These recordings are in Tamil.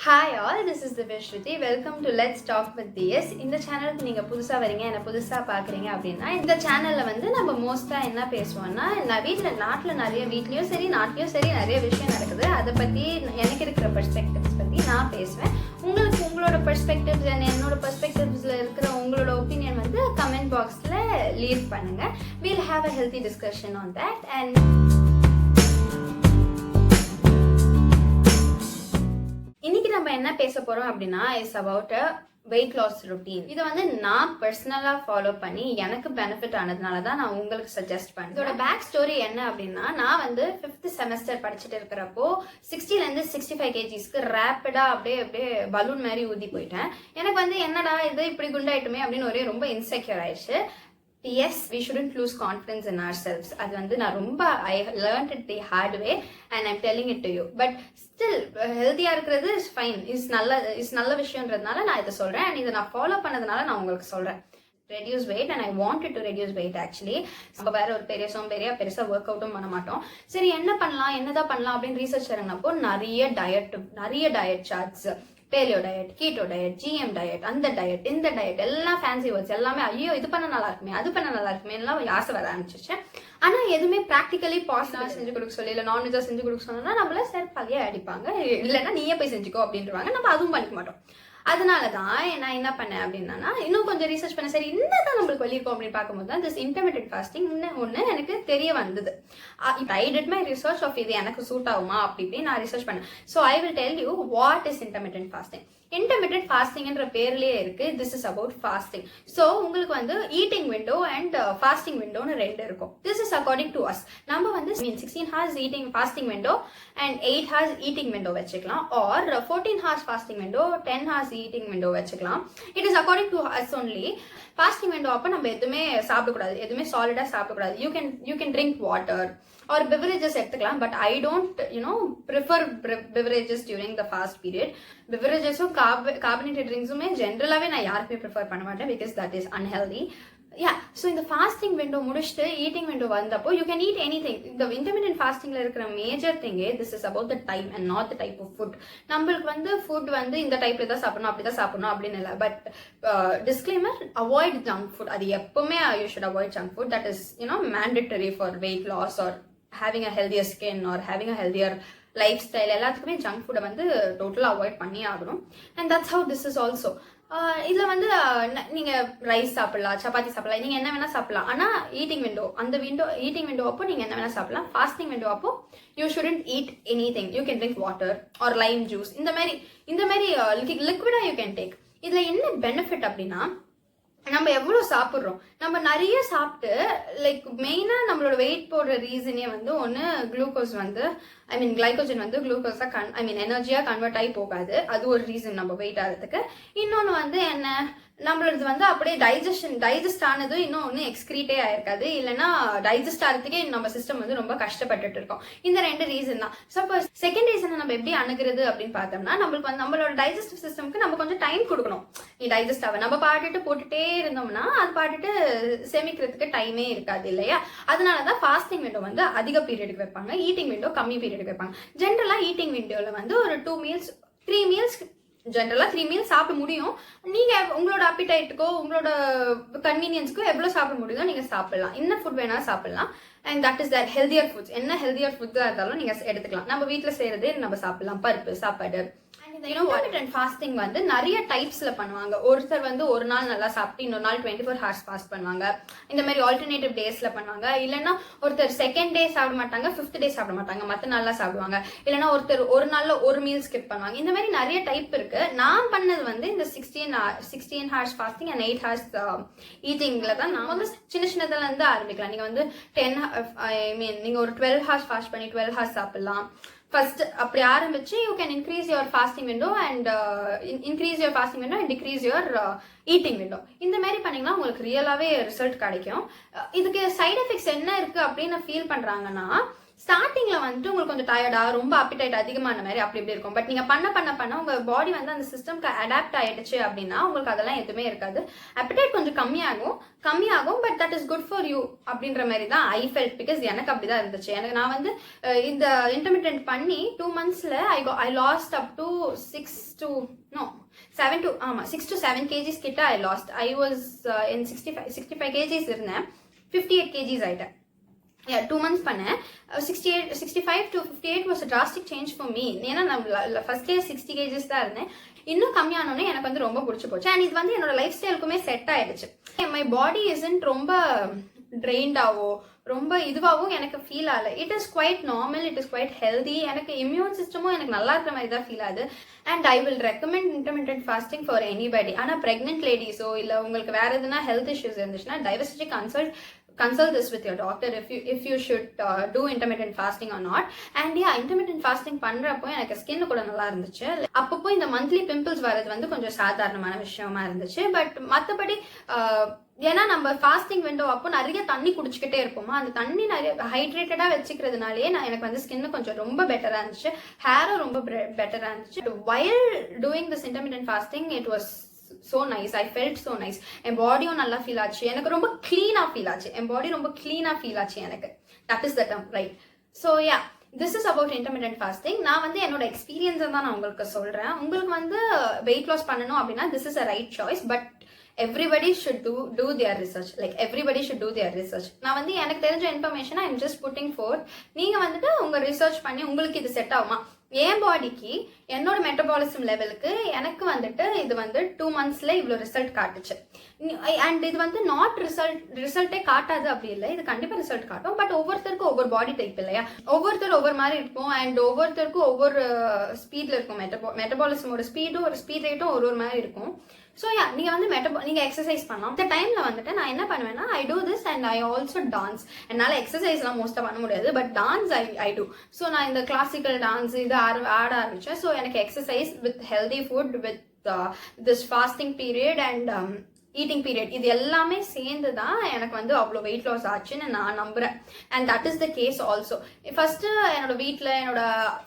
Hi all, this is Divishruti. Welcome to Let's Talk with DS. இந்த சேனலுக்கு நீங்கள் புதுசாக வரீங்க, என்ன புதுசாக பார்க்குறீங்க அப்படின்னா இந்த சேனலில் வந்து நம்ம மோஸ்ட்டாக என்ன பேசுவோம்னா, நான் நாட்டில் நிறைய வீட்லேயும் சரி நாட்டிலையும் சரி நிறைய விஷயம் நடக்குது. அதை பற்றி எனக்கு இருக்கிற பெர்ஸ்பெக்டிவ்ஸ் பற்றி நான் பேசுவேன். உங்களுக்கு உங்களோட பெர்ஸ்பெக்டிவ்ஸ் என்னோட பெர்ஸ்பெக்டிவ்ஸில் இருக்கிற உங்களோட ஒப்பீனியன் வந்து கமெண்ட் பாக்ஸில் லீவ் பண்ணுங்கள். We'll have a healthy discussion on that. And இன்னைக்கு நம்ம என்ன பேச போறோம் அப்படின்னா is about a weight loss routine. இதை வந்து நான் பர்சனலா ஃபாலோ பண்ணி எனக்கு பெனிஃபிட் ஆனதுனால தான் நான் உங்களுக்கு சஜஸ்ட் பண்ணேன். இதோட பேக் ஸ்டோரி என்ன அப்படின்னா, நான் வந்து 5th செமஸ்டர் படிச்சுட்டு இருக்கிறப்போ 60லேருந்து 65 kgsக்கு ரேப்பிடா அப்படியே பலூன் மாதிரி ஊதி போயிட்டேன். எனக்கு வந்து என்னடா இது இப்படி குண்டாயிட்டுமே அப்படின்னு ஒரே ரொம்ப இன்செக்யூர் ஆயிடுச்சு. Yes, we shouldn't lose confidence in ourselves. அது வந்து நான் ரொம்ப I learned it the hard way and I'm telling it to you. But still ஹெல்த்தியா இருக்கிறது இஸ் ஃபைன், இஸ் நல்ல விஷயம்ன்றதுனால நான் இதை சொல்றேன். அண்ட் இதை நான் ஃபாலோ பண்ணதுனால நான் உங்களுக்கு சொல்றேன். Reduce wait and I wanted to reduce wait. Actually நம்ம வேற ஒரு பெருசா ஒர்க் அவுட்டும் பண்ண மாட்டோம். சரி என்னதான் பண்ணலாம் அப்படின்னு ரிசர்ச் இறங்கினப்போ நிறைய diet charts, paleo diet, keto diet, GM diet, அந்த டயட் இந்த டயட் எல்லாம் ஃபேன்சி வேர்ட்ஸ் எல்லாமே. ஐயோ இது பண்ண நல்லா இருக்குமே அது பண்ண நல்லா இருக்குமே எல்லாம் ஆசை வர ஆரம்பிச்சிச்சு. ஆனா எதுவுமே ப்ராக்டிக்கலி பாசிட்டிவா செஞ்சு கொடுக்க சொல்லி இல்லை நான்வெஜ்ஜா செஞ்சு கொடுக்க சொன்னா நம்மள செருப்பாலேயே அடிப்பாங்க. இல்லைன்னா நீயே போய் செஞ்சுக்கோ அப்படின்றவாங்க. நம்ம அதுவும் பண்ணிக்க மாட்டோம். அதனாலதான் நான் என்ன பண்ணேன் அப்படின்னா, இன்னும் கொஞ்சம் ரிசர்ச் பண்ண. சரி என்னதான் நம்மளுக்கு வழி இருக்கும் அப்படின்னு பார்க்கும்போது தான் திஸ் இன்டர்மிட்டன்ட் ஃபாஸ்டிங் ஒன்று எனக்கு தெரிய வந்தது. I did my research of இது எனக்கு சூட் ஆகுமா அப்படி நான் ரிசர்ச் பண்ணேன். So I will tell you what is intermittent fasting. Intermittent ஃபாஸ்டிங்ன்ற பேர்லயே இருக்கு, this is about fasting. So உங்களுக்கு வந்து ஈட்டிங் விண்டோ அண்ட் ஃபாஸ்டிங் விண்டோன்னு ரெண்டு இருக்கும். This is according to us. நம்ம வந்து 16 hours eating fasting window and 8 hours eating window வச்சுக்கலாம். Or 14 hours fasting window, 10 hours eating window வச்சுக்கலாம். It is according to us only. Fasting window அப்போ நம்ம எதுவுமே சாப்பிடக்கூடாது, எதுவுமே சாலிடா சாப்பிடக்கூடாது. You can drink water or beverages எடுத்துக்கலாம். But I don't prefer beverages during the fast period. பெவரேஜஸும் கார்பனேட்டட் ட்ரிங்க்ஸுமே ஜென்ரலாகவே நான் யாருக்குமே ப்ரிஃபர் பண்ண மாட்டேன், because that is unhealthy. So இந்த ஃபாஸ்டிங் விண்டோ முடிச்சுட்டு ஈட்டிங் விண்டோ வந்தப்போ you can eat any thing. இந்த இன்டர்மிட்டன்ட் ஃபாஸ்டிங்ல இருக்கிற மேஜர் திங்கே this is about the time and not the type of food. நம்மளுக்கு வந்து ஃபுட் வந்து இந்த டைப்ல தான் சாப்பிடணும் அப்படிதான் சாப்பிடணும் அப்படின்னு இல்லை. But disclaimer, avoid junk food. அது எப்பவுமே you should avoid junk food. That is mandatory for weight loss or having a healthier skin or having a healthier lifestyle. எல்லாத்துக்குமே ஜங்க் ஃபுட்டை வந்து டோட்டலாக அவாய்ட் பண்ணி ஆகணும். And that's how this is also. இதுல வந்து நீங்க ரைஸ் சாப்பிடலாம், சப்பாத்தி சாப்பிடலாம், நீங்க என்ன வேணா சாப்பிடலாம். ஆனா ஈட்டிங் விண்டோ ஈட்டிங் விண்டோ அப்போ நீங்க என்ன வேணா சாப்பிடலாம். ஃபாஸ்டிங் விண்டோ அப்போ you shouldn't eat any thing. You can drink water or lime juice. இந்த மாதிரி லிக்விடா யூ கேன் டேக். இதுல என்ன பெனிஃபிட் அப்படின்னா, நம்ம எவ்வளோ சாப்பிட்றோம். நம்ம நிறைய சாப்பிட்டு லைக் மெயினாக நம்மளோட வெயிட் போடுற ரீசனே வந்து ஒன்று குளுக்கோஸ் வந்து கிளைக்கோஜன் வந்து குளுக்கோஸாக எனர்ஜியாக கன்வெர்ட் ஆகி போகாது. அது ஒரு ரீசன் நம்ம வெயிட் ஆகிறதுக்கு. இன்னொன்று வந்து என்ன, நம்மளது வந்து அப்படியே டைஜஸ்ட் ஆனது இன்னும் ஒன்றும் எக்ஸ்கிரீட்டே ஆயிருக்காது. இல்லைன்னா டைஜஸ்ட் ஆகிறதுக்கே நம்ம சிஸ்டம் வந்து ரொம்ப கஷ்டப்பட்டுட்டு இருக்கோம். இந்த ரெண்டு ரீசன் தான். சப்போஸ் செகண்ட் ரீசனை நம்ம எப்படி அணுகிறது அப்படின்னு பார்த்தோம்னா, நம்மளுக்கு வந்து நம்மளோட டைஜஸ்டிவ் சிஸ்டம்க்கு நம்ம கொஞ்சம் டைம் கொடுக்கணும். நீ டைஜஸ்ட் ஆக நம்ம பாட்டுட்டு போட்டுட்டே இருந்தோம்னா அது பாட்டுட்டு சேமிக்கிறதுக்கு டைமே இருக்காது இல்லையா. அதனாலதான் ஃபாஸ்டிங் விண்டோ வந்து அதிக பீரியடுக்கு வைப்பாங்க, ஈட்டிங் விண்டோ கம்மி பீரியடுக்கு வைப்பாங்க. ஜென்ரலா ஈட்டிங் விண்டோல வந்து ஒரு 2 meals 3 meals ஜென்ரலா 3 meals சாப்பிட முடியும். நீங்க உங்களோட அப்பிடைட்டுக்கோ உங்களோட கன்வீனியன்ஸ்க்கோ எவ்வளவு சாப்பிட முடியுதோ நீங்க சாப்பிடலாம். என்ன ஃபுட் வேணாலும் சாப்பிடலாம். And that is that healthier foods. என்ன ஹெல்தியர் ஃபுட்ஸா இருந்தாலும் நீங்க எடுத்துக்கலாம். நம்ம வீட்டுல செய்யறதே நம்ம சாப்பிடலாம், பருப்பு சாப்பாடு. இன்டர்மிட்டன்ட் ஃபாஸ்டிங் வந்து நிறைய டைப்ஸ்ல பண்ணுவாங்க. ஒருத்தர் வந்து ஒரு நாள் நல்லா சாப்பிட்டு இன்னொரு நாள் 24 hours ஃபாஸ்ட் பண்ணுவாங்க. இந்த மாதிரி ஆல்டர்னேட்டிவ் டேஸ்ல பண்ணுவாங்க. இல்லைன்னா ஒருத்தர் செகண்ட் டே சாப்பிட மாட்டாங்க, 5th டே சாப்பிட மாட்டாங்க, மற்ற நாள்ல சாப்பிடுவாங்க. இல்லைன்னா ஒருத்தர் ஒரு நாள்ல ஒரு மீல் ஸ்கிப் பண்ணுவாங்க. இந்த மாதிரி நிறைய டைப் இருக்கு. நான் பண்ணது வந்து இந்த 16 hours ஃபாஸ்டிங் அண்ட் 8 hours ஈட்டிங்ல தான். நான் வந்து சின்னதுல இருந்து ஆரம்பிக்கலாம். நீங்க வந்து நீங்க ஒரு 12 hours ஃபாஸ்ட் பண்ணி 12 hours சாப்பிடலாம். ஃபர்ஸ்ட் அப்படி ஆரம்பிச்சு you can increase your fasting window and degrees your eating window. இந்த மாதிரி பண்ணீங்கன்னா உங்களுக்கு ரியலாவே ரிசல்ட் கிடைக்கும். இதுக்கு சைட் எஃபெக்ட்ஸ் என்ன இருக்கு அப்படின்னு ஃபீல் பண்றாங்கன்னா, ஸ்டார்டிங்ல வந்துட்டு உங்களுக்கு கொஞ்சம் டயர்டா ரொம்ப அப்பிடைட் அதிகமான மாதிரி அப்படி இப்படி இருக்கும். பட் நீங்க பண்ண உங்க பாடி வந்து அந்த சிஸ்டம்க்கு அடாப்ட் ஆயிடுச்சு அப்படின்னா உங்களுக்கு அதெல்லாம் எதுவுமே இருக்காது. அப்பிடைட் கொஞ்சம் கம்மியாகும் but that is good for you அப்படின்ற மாதிரி தான் ஐ ஃபெல்ட். பிகாஸ் எனக்கு அப்படிதான் இருந்துச்சு. எனக்கு நான் வந்து இந்த இன்டர்மிட்டன்ட் பண்ணி 2 monthsல I lost up to 6 to 7 kgs கிட்ட I lost. I was in 65 kgs இருந்தேன். 58 kgs ஆயிட்டேன். 2 months பண்ணேன். 65 to 58 was a drastic change for me. ஏன்னா நான் ஃபர்ஸ்ட் டே 60 kgs தான் இருந்தேன். இன்னும் கம்மியானோடனே எனக்கு வந்து ரொம்ப பிடிச்சி போச்சு. அண்ட் இது வந்து என்னோட லைஃப் ஸ்டைலுக்குமே செட் ஆயிடுச்சு. மை பாடி இஸ்ன்ட் ரொம்ப ட்ரெயின்டாவோ ரொம்ப இதுவாகவும் எனக்கு ஃபீல் ஆகல. It is quite normal, it is quite healthy. எனக்கு இம்யூன் சிஸ்டமும் எனக்கு நல்லா இருக்கிற மாதிரி தான் ஃபீல் ஆகுது. And I will recommend intermittent fasting for anybody. ஆனால் ப்ரெக்னென்ட் லேடிஸோ இல்லை உங்களுக்கு வேற எதுனா ஹெல்த் இஷ்யூஸ் இருந்துச்சுன்னா diversity consult this with your doctor if you should do intermittent fasting or not. And yeah, intermittent fasting பண்றப்போ எனக்கு ஸ்கின் கூட நல்லா இருந்துச்சு. அப்பப்போ இந்த மந்த்லி பிம்பிள்ஸ் வரது வந்து கொஞ்சம் சாதாரணமான விஷயமா இருந்துச்சு. பட் மற்றபடி ஏன்னா நம்ம ஃபாஸ்டிங் விண்டோ அப்போ நிறைய தண்ணி குடிச்சுக்கிட்டே இருப்போமா, அந்த தண்ணி நிறைய ஹைட்ரேட்டடா வச்சுக்கிறதுனாலே எனக்கு வந்து ஸ்கின் கொஞ்சம் ரொம்ப பெட்டரா இருந்துச்சு. ஹேரும் ரொம்ப பெட்டரா இருந்துச்சு. while doing this intermittent fasting it was so nice. I felt so nice. என் பாடியும் நல்லா ஃபீல் ஆச்சு. எனக்கு ரொம்ப கிளீனா ஃபீல் ஆச்சு. என் பாடி ரொம்ப கிளீனா ஃபீல் ஆச்சு எனக்கு. That is the term, right? So yeah, this is about intermittent fasting. நான் வந்து என்னோட எக்ஸ்பீரியன்ஸை தான் நான் உங்களுக்கு சொல்றேன். உங்களுக்கு வந்து வெயிட் லாஸ் பண்ணணும் அப்படின்னா this is a right choice. But everybody should do their research. Like everybody should do their research. நான் வந்து எனக்கு தெரிஞ்ச information I am just putting fourth. நீங்க வந்துட்டு உங்க ரிசர்ச் பண்ணி உங்களுக்கு இது செட் ஆகுமா, என் பாடிக்கு என்னோட மெட்டபாலிசம் லெவலுக்கு எனக்கு வந்துட்டு இது வந்து 2 monthsல இவ்வளோ ரிசல்ட் காட்டுச்சு. அண்ட் இது வந்து நாட் ரிசல்ட்டே காட்டாது அப்படி இல்லை, இது கண்டிப்பாக ரிசல்ட் காட்டும். பட் ஒவ்வொருத்தருக்கும் ஒவ்வொரு பாடி டைப் இல்லையா, ஒவ்வொருத்தர் ஒவ்வொரு மாதிரி இருக்கும். அண்ட் ஒவ்வொருத்தருக்கும் ஒவ்வொரு ஸ்பீட்ல இருக்கும். மெட்டபாலிசமோட ஸ்பீட் ரேட்டும் ஒரு மாதிரி இருக்கும். ஸோ யா, நீங்க வந்து நீங்க எக்ஸசைஸ் பண்ணலாம். இந்த டைம்ல வந்துட்டு நான் என்ன பண்ணுவேன்னா I do this and I also dance. என்னால் எக்ஸசைஸ்லாம் மோஸ்ட்டாக பண்ண முடியாது, but dance I do. So நான் இந்த கிளாசிக்கல் டான்ஸ் இது ஆட ஆரம்பிச்சேன். ஸோ எனக்கு exercise with healthy food with this fasting period and eating period இது எல்லாமே சேர்ந்து தான் எனக்கு வந்து அவ்வளோ வெயிட் லாஸ் ஆச்சுன்னு நான் நம்புறேன். And that is the case also. First என்னோட வீட்டில் என்னோட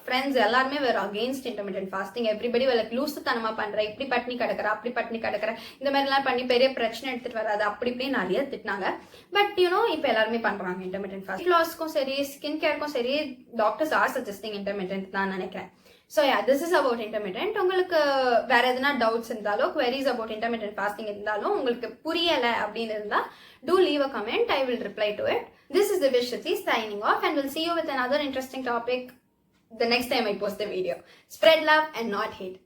ஃப்ரெண்ட்ஸ் எல்லாருமே வேறு அகெயின்ஸ்ட் இன்டர்மிட்டன்ட் ஃபாஸ்டிங். எவ்ரிபடி வேலை லூசுத்தனமா பண்ற, இப்படி பட்டினி கிடக்குற அப்படி பட்டினி கிடக்குற, இந்த மாதிரிலாம் பண்ணி பெரிய பிரச்சனை எடுத்துட்டு வராது அப்படி இப்படின்னு நிறைய திட்டினாங்க. பட் யூனோ இப்போ எல்லாருமே பண்றாங்க இன்டர்மிட்டன்ட் ஃபாஸ்டிங். வெயிட் லாஸ்க்கும் சரி ஸ்கின் கேருக்கும் சரி டாக்டர்ஸ் ஆர் சஜஸ்டிங் இன்டர்மிட்டன்ட் தான் நினைக்கிறேன். So yeah, this is about intermittent. உங்களுக்கு வேற எதனா டவுட்ஸ் இருந்தாலோ queries about intermittent fasting இருந்தாலும் உங்களுக்கு புரியல அப்படின்னு இருந்தா do leave a comment. I will reply to it. This is Divishruti signing off and we'll see you with another interesting topic the next time I post the video. Spread love and not hate.